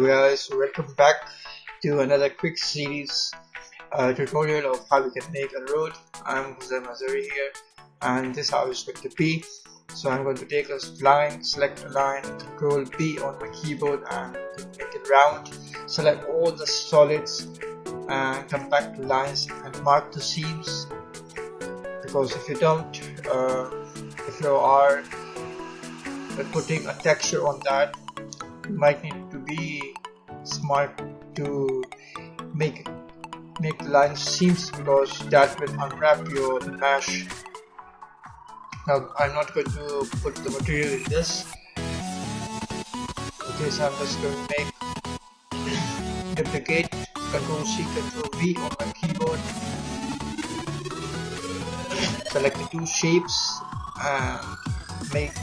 Hello guys, welcome back to another quick series tutorial of how we can make a road. I'm Guyz here, and this is how it's going to be. So I'm going to take a line, select a line, Control P on my keyboard and make it round. Select all the solids and come back to lines and mark the seams, because if you don't, if you are putting a texture on that, you might need to be smart to make the line seams, because that will unwrap your mesh. Now I'm not going to put the material in this. Okay, so I'm just going to make duplicate, Control C, Control V on my keyboard. Select the two shapes and make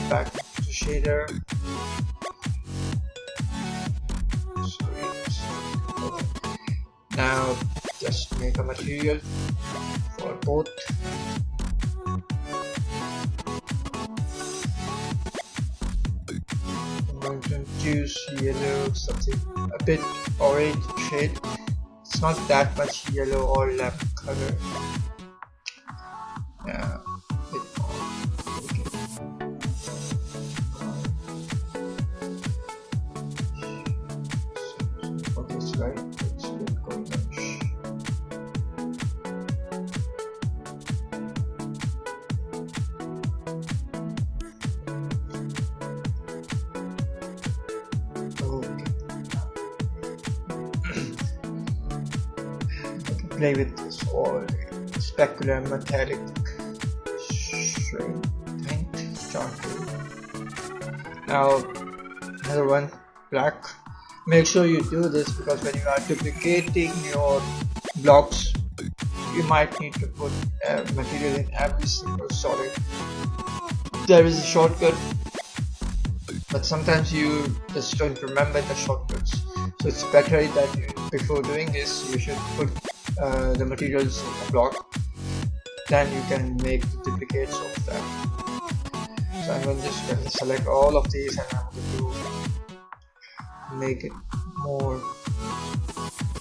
back to shader. Now just make a material for both. I'm going to choose yellow, something a bit orange shade. It's not that much yellow or lamp color. Yeah, a bit more. Okay. Okay, it's right. It's good goldish. Play with this all specular metallic paint charcoal. Now another one, black. Make sure you do this, because when you are duplicating your blocks, you might need to put material in every single solid. There is a shortcut, but sometimes you just don't remember the shortcuts. So it's better that before doing this, you should put the materials in the block, then you can make the duplicates of them. So I'm going to select all of these and I'm going to make it more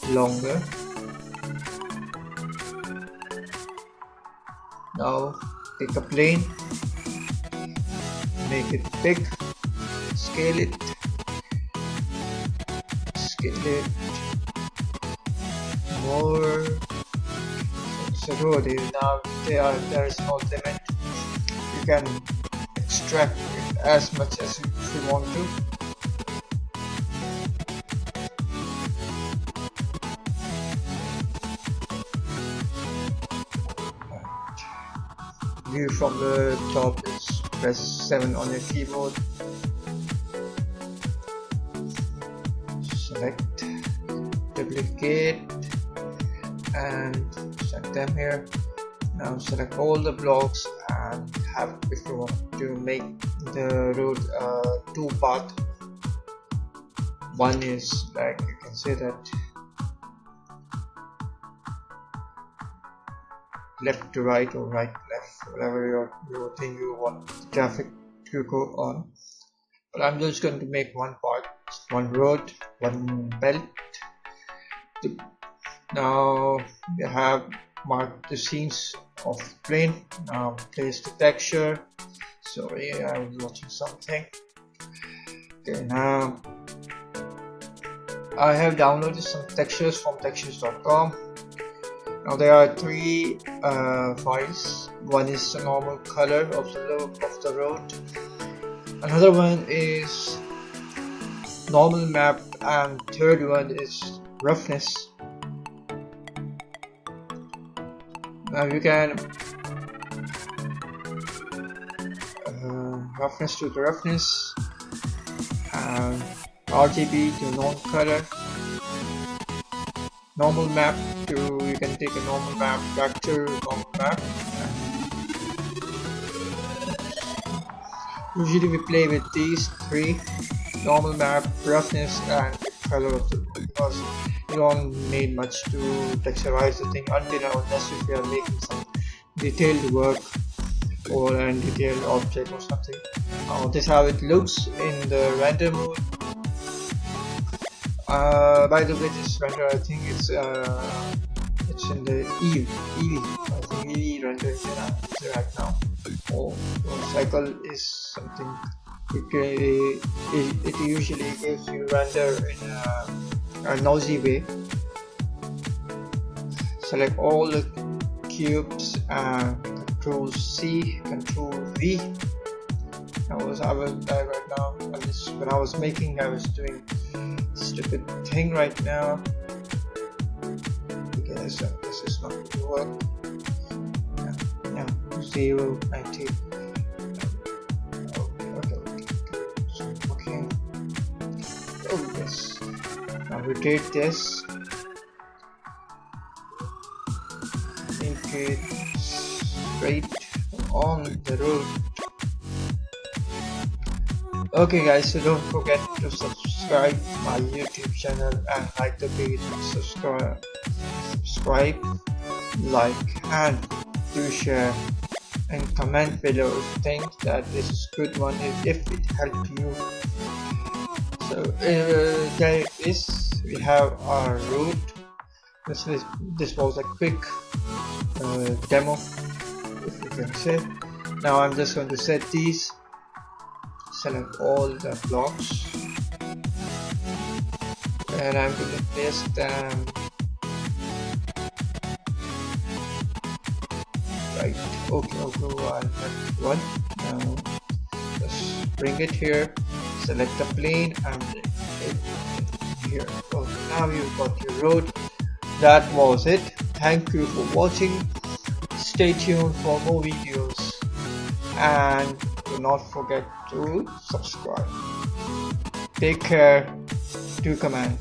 longer. Now take a plane, make it big, scale it, more. So road is now there is no limit. You can extract it as much as you want to. View from the top is press 7 on your keyboard. Select, duplicate and set them here. Now select all the blocks and have, if you want to make the road two part. One is like, you can say that left to right or right to left, whatever your thing you want the traffic to go on. But I'm just going to make one part, one road, one belt. Now we have marked the seams of the plane. Now place the texture. Sorry, I was watching something. Okay, now I have downloaded some textures from textures.com. Now there are three files. One is the normal color of the road. Another one is normal map, and third one is roughness. Now you can roughness to the roughness, and RGB to non-color, normal map to, you can take a normal map, vector, normal map. Usually we play with these three: normal map, roughness, and color of the road, because you don't need much to texturize the thing unless if you are making some detailed work or a detailed object or something. This is how it looks in the render mode. By the way, this render, I think it's in the EV. I think EV render is right now. Cycle is something. It usually gives you render in a noisy way. Select all the cubes and Control C, Control V. I was right now. When I was making, I was doing stupid thing right now. Okay, so this is not going to work. Yeah, 0, 90. Okay. Oh yes. Now rotate this. Make it straight on the road. Okay guys, so don't forget to subscribe my YouTube channel and like the page. Subscribe, like, and do share and comment below if you think that this is good one, if it helped you. So there is, we have our route. This was a quick demo, if you can say. Now I'm just going to set these. Select all the blocks and I'm going to place them right. Okay, one. Now just bring it here, select the plane and bring it here. Okay, now you've got your road. That was it. Thank you for watching. Stay tuned for more videos and do not forget to subscribe. Take care. Do comment.